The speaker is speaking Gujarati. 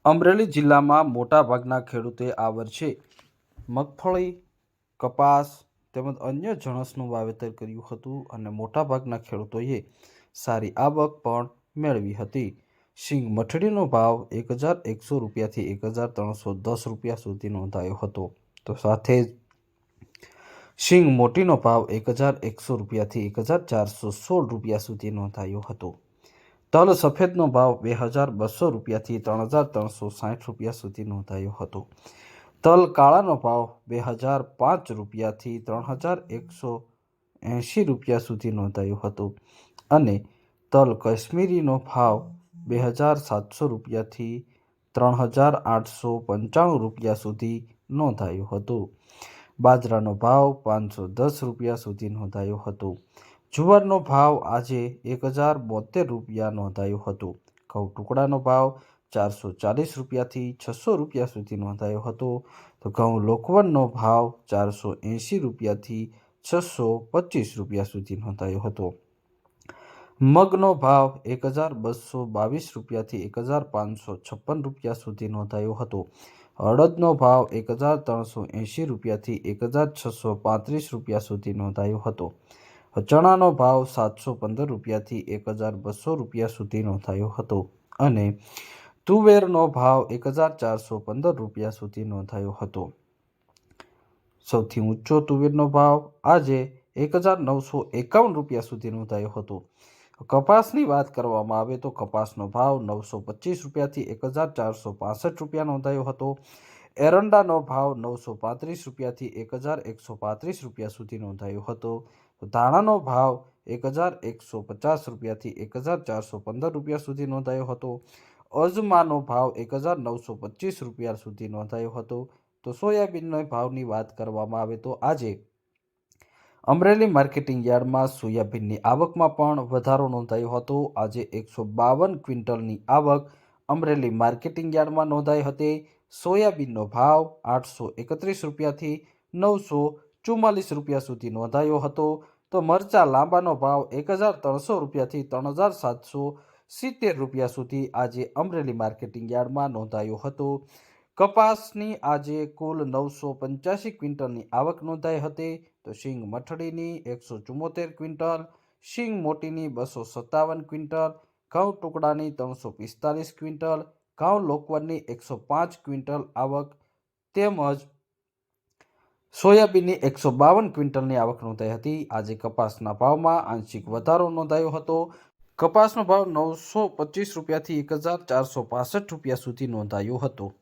અમરેલી જિલ્લામાં મોટાભાગના ખેડૂતોએ આ વર્ષે મગફળી, કપાસ તેમજ અન્ય જણસનું વાવેતર કર્યું હતું અને મોટાભાગના ખેડૂતોએ સારી આવક પણ મેળવી હતી. શીંગ મઠડીનો ભાવ 1100 રૂપિયાથી 1310 રૂપિયા સુધી નોંધાયો હતો. તો સાથે જ શીંગ મોટીનો ભાવ 1100 રૂપિયાથી 1416 રૂપિયા સુધી નોંધાયો હતો. તલ સફેદનો ભાવ 2200 રૂપિયાથી 3360 રૂપિયા સુધી નોંધાયો હતો. તલ કાળાનો ભાવ 2005 રૂપિયાથી 3180 રૂપિયા સુધી નોંધાયો હતો અને તલ કાશ્મીરીનો ભાવ 2700 રૂપિયાથી 3895 રૂપિયા સુધી નોંધાયો હતો. બાજરાનો ભાવ 510 રૂપિયા સુધી નોંધાયો હતો. જુવારનો ભાવ આજે 1072 રૂપિયા નોંધાયો હતો. ઘઉં ટુકડાનો ભાવ 440 રૂપિયાથી 600 રૂપિયા સુધી નોંધાયો હતો. તો ઘઉં લોકવનનો ભાવ 480 રૂપિયાથી 625 રૂપિયા સુધી નોંધાયો હતો. મગનો ભાવ 1222 રૂપિયાથી 1556 રૂપિયા સુધી નોંધાયો હતો. અડદનો ભાવ 1380 રૂપિયાથી 1635 રૂપિયા સુધી નોંધાયો હતો. ચણાનો ભાવ 715 રૂપિયાથી 1200 રૂપિયા સુધી નોંધાયો હતો અને તુવેરનો ભાવ 1415 રૂપિયા સુધી નોંધાયો હતો. સૌથી ઊંચો તુવેરનો ભાવ આજે 1951 રૂપિયા સુધી નોંધાયો હતો. કપાસની વાત કરવામાં આવે તો કપાસનો ભાવ 925 રૂપિયાથી 1465 રૂપિયા નોંધાયો હતો. એરંડાનો ભાવ 935 રૂપિયાથી 1135 રૂપિયા સુધી નોંધાયો હતો. ધાણાનો ભાવ 1150 રૂપિયાથી 1415 રૂપિયા સુધી નોંધાયો હતો. અજમાનો ભાવ 1925 રૂપિયા સુધી નોંધાયો હતો. તો સોયાબીનના ભાવની વાત કરવામાં આવે તો આજે અમરેલી માર્કેટિંગ યાર્ડમાં સોયાબીનની આવકમાં પણ વધારો નોંધાયો હતો. આજે 152 ક્વિન્ટલની આવક અમરેલી માર્કેટિંગ યાર્ડમાં નોંધાઈ હતી. સોયાબીનનો ભાવ 831 રૂપિયાથી 944 રૂપિયા સુધી નોંધાયો હતો. તો મરચા લાંબાનો ભાવ 1300 રૂપિયાથી 3770 રૂપિયા સુધી આજે અમરેલી માર્કેટિંગ યાર્ડમાં નોંધાયો હતો. કપાસની આજે કુલ 985 ક્વિન્ટલની આવક નોંધાઈ હતી. તો શીંગ મઠડીની 174 ક્વિન્ટલ, શીંગ મોટીની 257 ક્વિન્ટલ, ઘઉં ટુકડાની 345 ક્વિન્ટલ, ઘઉં લોકવનની 105 ક્વિન્ટલ આવક તેમજ સોયાબીનની 152 ક્વિન્ટલની આવક નોંધાઈ હતી. આજે કપાસના ભાવમાં આંશિક વધારો નોંધાયો હતો. કપાસનો ભાવ 925 રૂપિયાથી 1465 રૂપિયા સુધી નોંધાયો હતો.